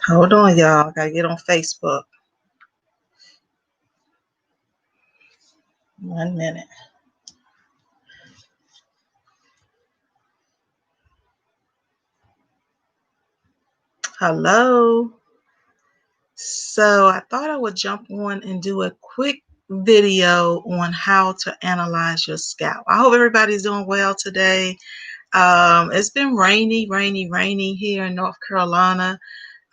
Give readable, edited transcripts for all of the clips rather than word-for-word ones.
Hold on, y'all. Gotta get on Facebook. 1 minute. Hello. So I thought I would jump on and do a quick video on how to analyze your scalp. I hope everybody's doing well today. It's been rainy here in North Carolina.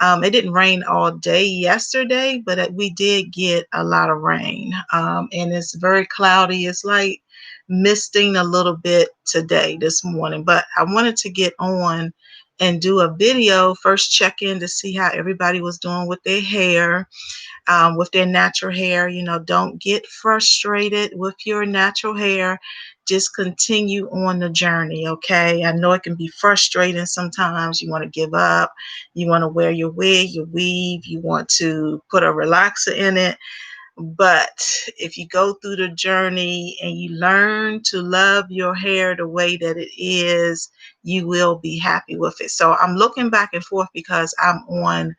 It didn't rain all day yesterday, but we did get a lot of rain. And it's very cloudy. It's like misting a little bit today, this morning. But I wanted to get on and do a video, first check in to see how everybody was doing with their natural hair. You know, don't get frustrated with your natural hair. Just continue on the journey, okay? I know it can be frustrating sometimes. You want to give up. You want to wear your wig, your weave. You want to put a relaxer in it. But if you go through the journey and you learn to love your hair the way that it is, you will be happy with it. So I'm looking back and forth because I'm on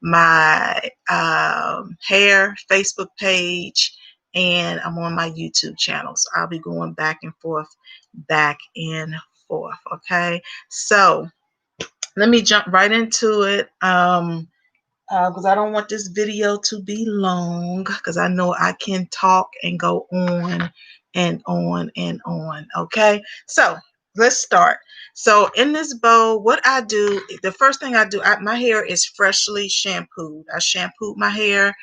my hair Facebook page and I'm on my YouTube channel. So I'll be going back and forth, back and forth. Okay. So let me jump right into it. Because I don't want this video to be long, because I know I can talk and go on and on and on. Okay, so let's start. So in this bowl, what I do, the first thing I do, my hair is freshly shampooed. I shampooed my hair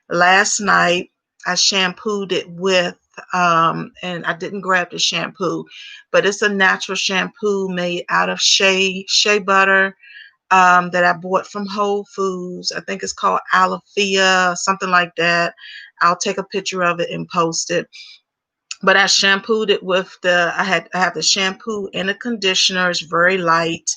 last night. I shampooed it with and I didn't grab the shampoo, but it's a natural shampoo made out of shea butter, that I bought from Whole Foods. I think it's called Alafia, something like that. I'll take a picture of it and post it. But I shampooed it with I have the shampoo and the conditioner. It's very light.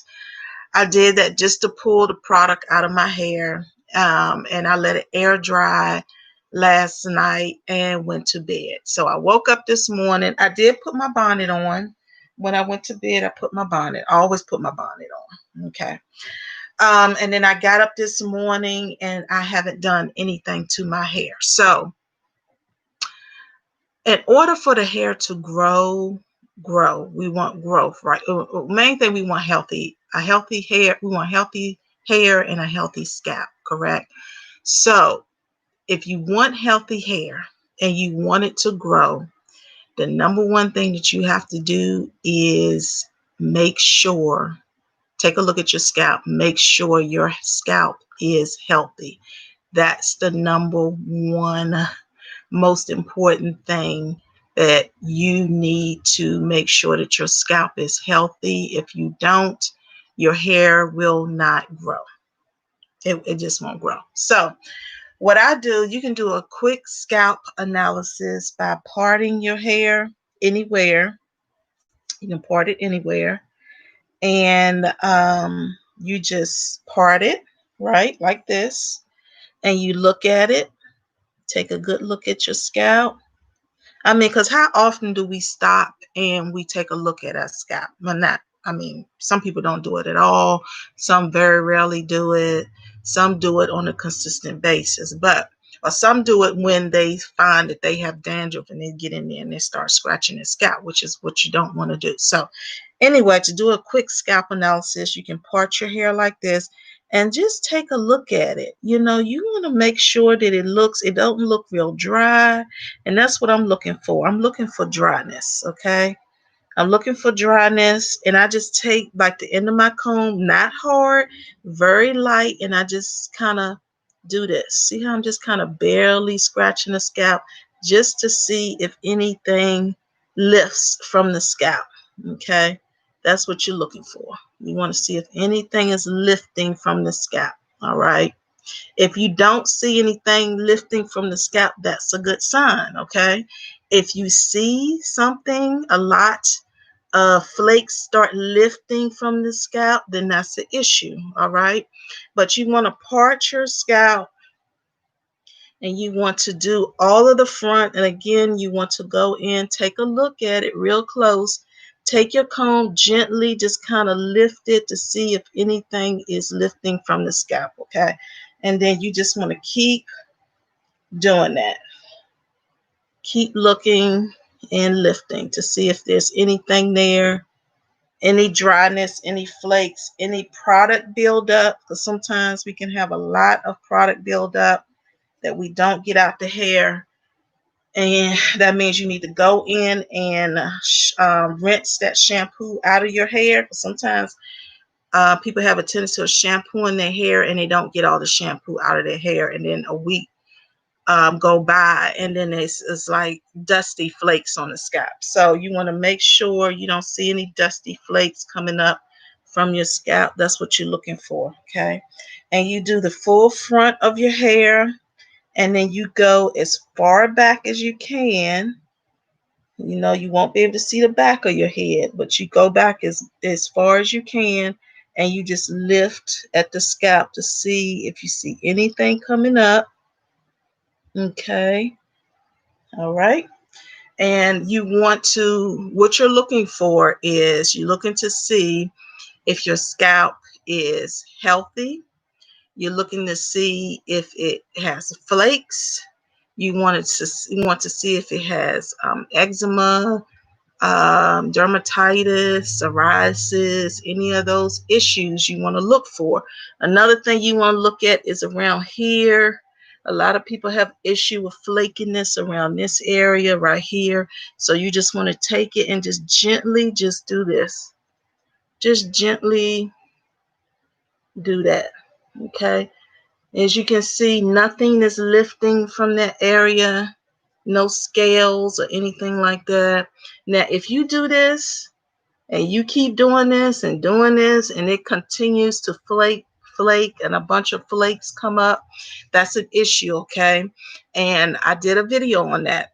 I did that just to pull the product out of my hair. And I let it air dry last night and went to bed. So I woke up this morning. I did put my bonnet on. When I went to bed, I put my bonnet. I always put my bonnet on. Okay. And then I got up this morning and I haven't done anything to my hair. So in order for the hair to grow, we want growth, right? Main thing, we want a healthy hair. We want healthy hair and a healthy scalp, correct? So if you want healthy hair and you want it to grow, the number one thing that you have to do is make sure, take a look at your scalp. Make sure your scalp is healthy. That's the number one most important thing, that you need to make sure that your scalp is healthy. If you don't, your hair will not grow. It just won't grow. So what I do, you can do a quick scalp analysis by parting your hair anywhere. You can part it anywhere. And you just part it, right, like this, and you look at it. Take a good look at your scalp. I mean, because how often do we stop and we take a look at our scalp? Well, not, I mean, some people don't do it at all. Some very rarely do it. Some do it on a consistent basis, or some do it when they find that they have dandruff and they get in there and they start scratching their scalp, which is what you don't want to do. So anyway, to do a quick scalp analysis, you can part your hair like this and just take a look at it. You know, you want to make sure that it don't look real dry. And that's what I'm looking for. I'm looking for dryness, okay? I'm looking for dryness, and I just take like the end of my comb, not hard, very light, and I just kind of do this. See how I'm just kind of barely scratching the scalp just to see if anything lifts from the scalp, okay? That's what you're looking for. You want to see if anything is lifting from the scalp, all right? If you don't see anything lifting from the scalp, that's a good sign, okay? If you see something, a lot of flakes start lifting from the scalp, then that's the issue, all right? But you want to part your scalp and you want to do all of the front. And again, you want to go in, take a look at it real close. Take your comb gently, just kind of lift it to see if anything is lifting from the scalp, okay? And then you just want to keep doing that. Keep looking and lifting to see if there's anything there, any dryness, any flakes, any product buildup, because sometimes we can have a lot of product buildup that we don't get out the hair. And that means you need to go in and rinse that shampoo out of your hair. Sometimes people have a tendency of shampooing their hair and they don't get all the shampoo out of their hair. And then a week go by and then it's like dusty flakes on the scalp. So you want to make sure you don't see any dusty flakes coming up from your scalp. That's what you're looking for, okay? And you do the full front of your hair, and then you go as far back as you can. You know, you won't be able to see the back of your head, but you go back as far as you can, and you just lift at the scalp to see if you see anything coming up. Okay. All right. And you want to, what you're looking for is you're looking to see if your scalp is healthy. You're looking to see if it has flakes. You want to see if it has eczema, dermatitis, psoriasis, any of those issues you want to look for. Another thing you want to look at is around here. A lot of people have issue with flakiness around this area right here. So you just want to take it and just gently just do this. Just gently do that. Okay. As you can see, nothing is lifting from that area. No scales or anything like that. Now, if you do this, and you keep doing this and it continues to flake, and a bunch of flakes come up, that's an issue, okay? And I did a video on that.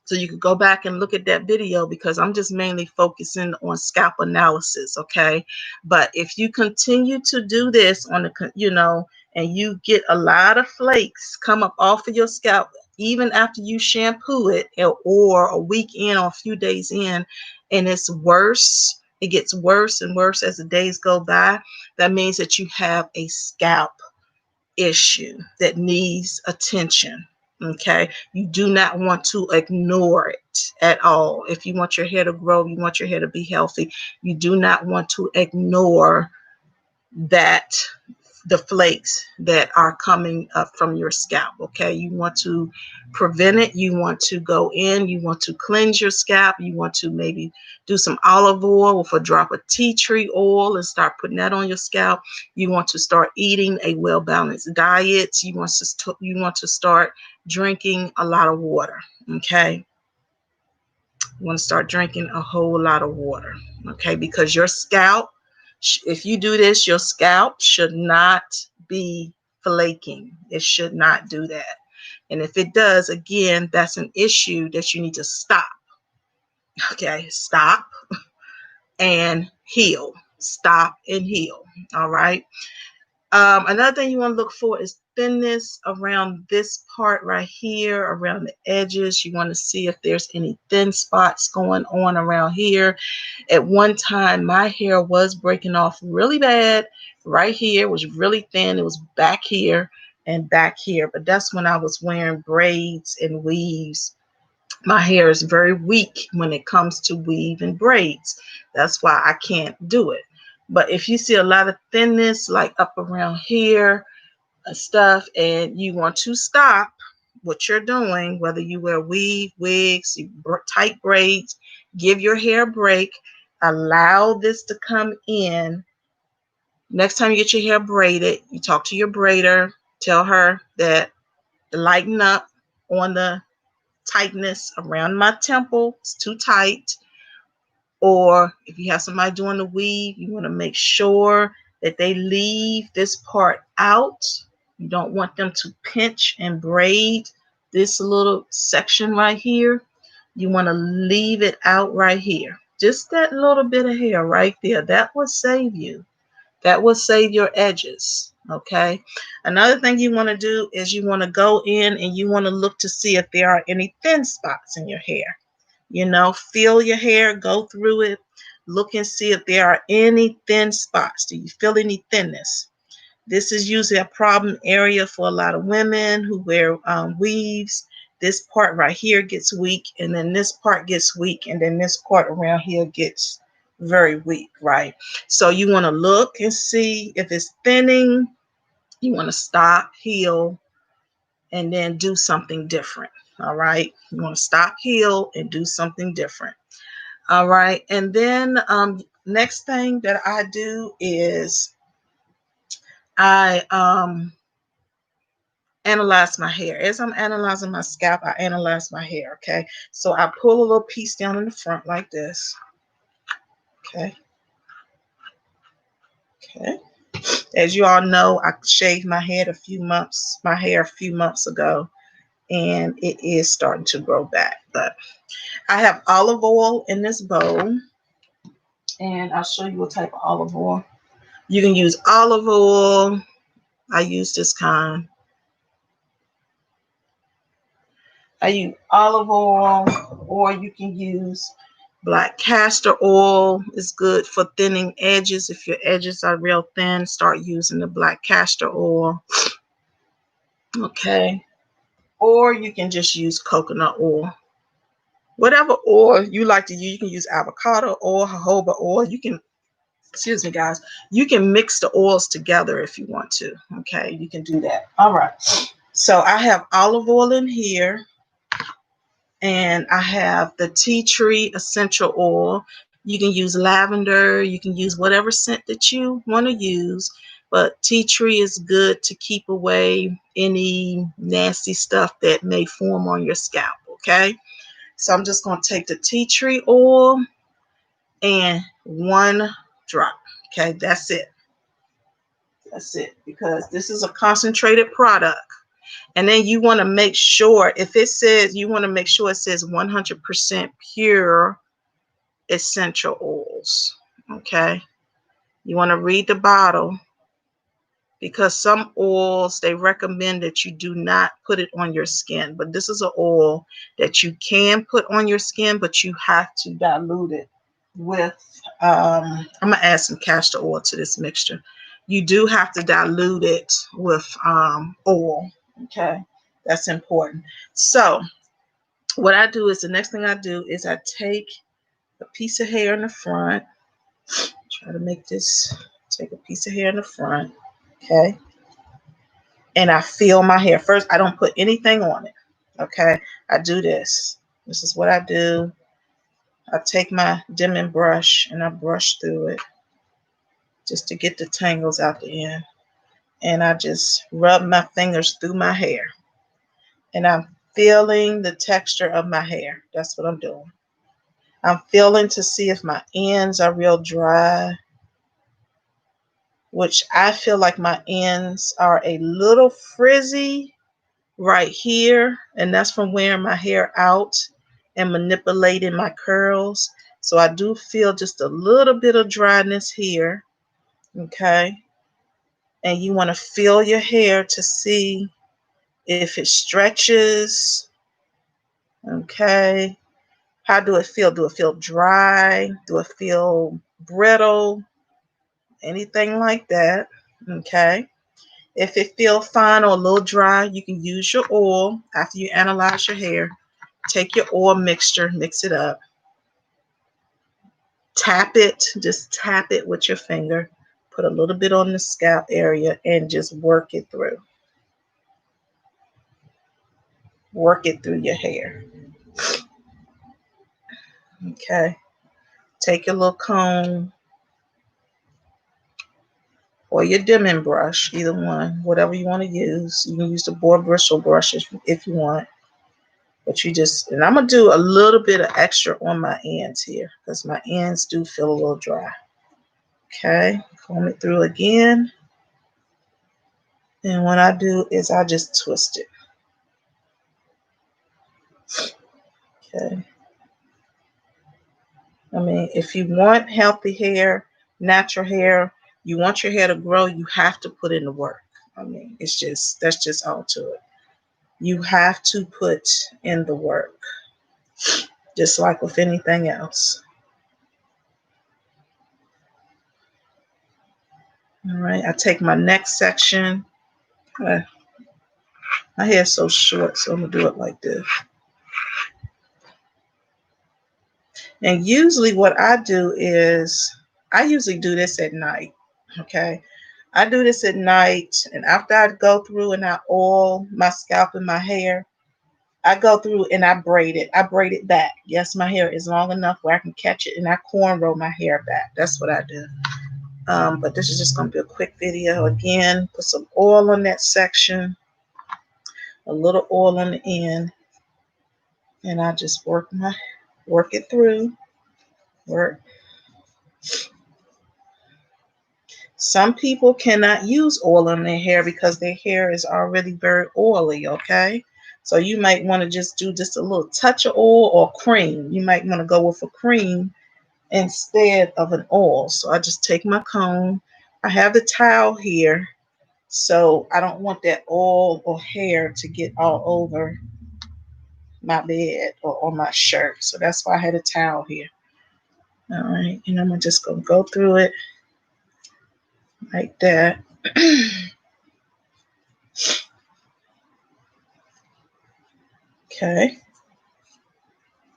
So you could go back and look at that video because I'm just mainly focusing on scalp analysis, okay? But if you continue to do this on the, and you get a lot of flakes come up off of your scalp, even after you shampoo it, or a week in or a few days in, and it's worse, it gets worse and worse as the days go by, that means that you have a scalp issue that needs attention. Okay, you do not want to ignore it at all. If you want your hair to grow, you want your hair to be healthy, you do not want to ignore that, the flakes that are coming up from your scalp. Okay, you want to prevent it. You want to go in, you want to cleanse your scalp. You want to maybe do some olive oil with a drop of tea tree oil and start putting that on your scalp. You want to start eating a well-balanced diet. You want to start drinking a lot of water. Okay, you want to start drinking a whole lot of water. Okay, because your scalp, if you do this, your scalp should not be flaking. It should not do that. And if it does, again, that's an issue that you need to stop. Okay, stop and heal. Stop and heal. All right. Another thing you want to look for is thinness around this part right here, around the edges. You want to see if there's any thin spots going on around here. At one time, my hair was breaking off really bad. Right here was really thin. It was back here and back here. But that's when I was wearing braids and weaves. My hair is very weak when it comes to weave and braids. That's why I can't do it. But if you see a lot of thinness, like up around here and stuff, and you want to stop what you're doing, whether you wear weave, wigs, tight braids, give your hair a break, allow this to come in. Next time you get your hair braided, you talk to your braider, tell her that to lighten up on the tightness around my temple. It's too tight. Or if you have somebody doing the weave, you want to make sure that they leave this part out. You don't want them to pinch and braid this little section right here. You want to leave it out right here. Just that little bit of hair right there. That will save you. That will save your edges. Okay. Another thing you want to do is you want to go in and you want to look to see if there are any thin spots in your hair. Feel your hair, go through it. Look and see if there are any thin spots. Do you feel any thinness? This is usually a problem area for a lot of women who wear weaves. This part right here gets weak, and then this part gets weak, and then this part around here gets very weak, right? So you want to look and see if it's thinning. You want to stop, heal, and then do something different. All right. You want to stop, heal, and do something different. All right. And then next thing that I do is I analyze my hair. As I'm analyzing my scalp, I analyze my hair. Okay. So I pull a little piece down in the front like this. Okay. Okay. As you all know, I shaved my hair a few months ago, and it is starting to grow back. But I have olive oil in this bowl, and I'll show you what type of olive oil. You can use olive oil. I use this kind. I use olive oil, or you can use black castor oil. It's good for thinning edges. If your edges are real thin, start using the black castor oil. Okay. Or you can just use coconut oil. Whatever oil you like to use, you can use avocado oil, jojoba oil. You can, excuse me, guys, you can mix the oils together if you want to. Okay, you can do that. All right. So I have olive oil in here, and I have the tea tree essential oil. You can use lavender. You can use whatever scent that you want to use, but tea tree is good to keep away any nasty stuff that may form on your scalp. Okay. So I'm just going to take the tea tree oil and 1 drop. Okay, that's it. That's it, because this is a concentrated product. And then you want to make sure, if it says, you want to make sure it says 100% pure essential oils. Okay, you want to read the bottle, because some oils, they recommend that you do not put it on your skin. But this is an oil that you can put on your skin, but you have to dilute it with, I'm going to add some castor oil to this mixture. You do have to dilute it with oil. Okay, that's important. So what I do is, the next thing I do is I take a piece of hair in the front. Try to make this, take a piece of hair in the front. Okay. And I feel my hair. First, I don't put anything on it. Okay. I do this. This is what I do. I take my dimming brush and I brush through it just to get the tangles out the end. And I just rub my fingers through my hair. And I'm feeling the texture of my hair. That's what I'm doing. I'm feeling to see if my ends are real dry, which I feel like my ends are a little frizzy right here, and that's from wearing my hair out and manipulating my curls. So I do feel just a little bit of dryness here. Okay. And you want to feel your hair to see if it stretches. Okay. How do it feel? Do it feel dry? Do it feel brittle? Anything like that. Okay. If it feels fine or a little dry, you can use your oil after you analyze your hair. Take your oil mixture, mix it up. Tap it, just tap it with your finger. Put a little bit on the scalp area and just work it through. Work it through your hair. Okay. Take your little comb or your dimming brush, either one, whatever you want to use. You can use the boar bristle brush if you want. But you just, and I'm going to do a little bit of extra on my ends here because my ends do feel a little dry. Okay, comb it through again. And what I do is I just twist it. Okay. I mean, if you want healthy hair, natural hair, you want your hair to grow, you have to put in the work. I mean, it's just, that's just all to it. You have to put in the work, just like with anything else. All right, I take my next section. Uh, my hair is so short, so I'm gonna do it like this. And usually what I do is, I usually do this at night, okay? I do this at night, and after I go through and I oil my scalp and my hair, I go through and I braid it. I braid it back. Yes, my hair is long enough where I can catch it, and I cornrow my hair back. That's what I do. But this is just going to be a quick video. Again, put some oil on that section, a little oil on the end, and I just work it through. Work. Some people cannot use oil on their hair because their hair is already very oily, okay? So you might want to just do just a little touch of oil or cream. You might want to go with a cream instead of an oil. So I just take my comb. I have the towel here, so I don't want that oil or hair to get all over my bed or on my shirt. So that's why I had a towel here. All right, and I'm just going to go through it like that. Okay.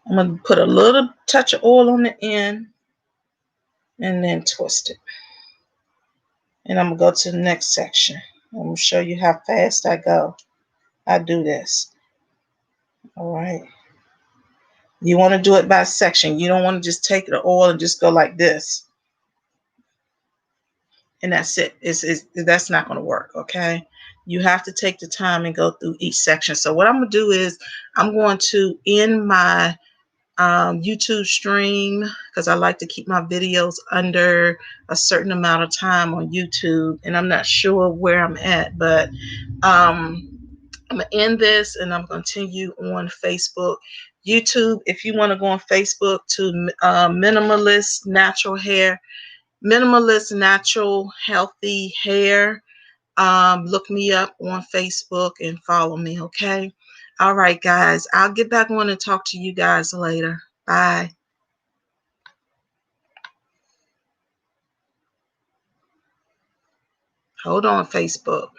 I'm going to put a little touch of oil on the end and then twist it. And I'm going to go to the next section. I'm going to show you how fast I go. I do this. All right. You want to do it by section. You don't want to just take the oil and just go like this. And that's it. That's not going to work, okay? You have to take the time and go through each section. So what I'm going to do is I'm going to end my YouTube stream, because I like to keep my videos under a certain amount of time on YouTube, and I'm not sure where I'm at, but I'm gonna end this and I'm gonna continue on Facebook. YouTube, if you want to go on Facebook to minimalist natural hair, minimalist natural healthy hair, look me up on Facebook and follow me, okay? All right, guys. I'll get back on and talk to you guys later. Bye. Hold on, Facebook.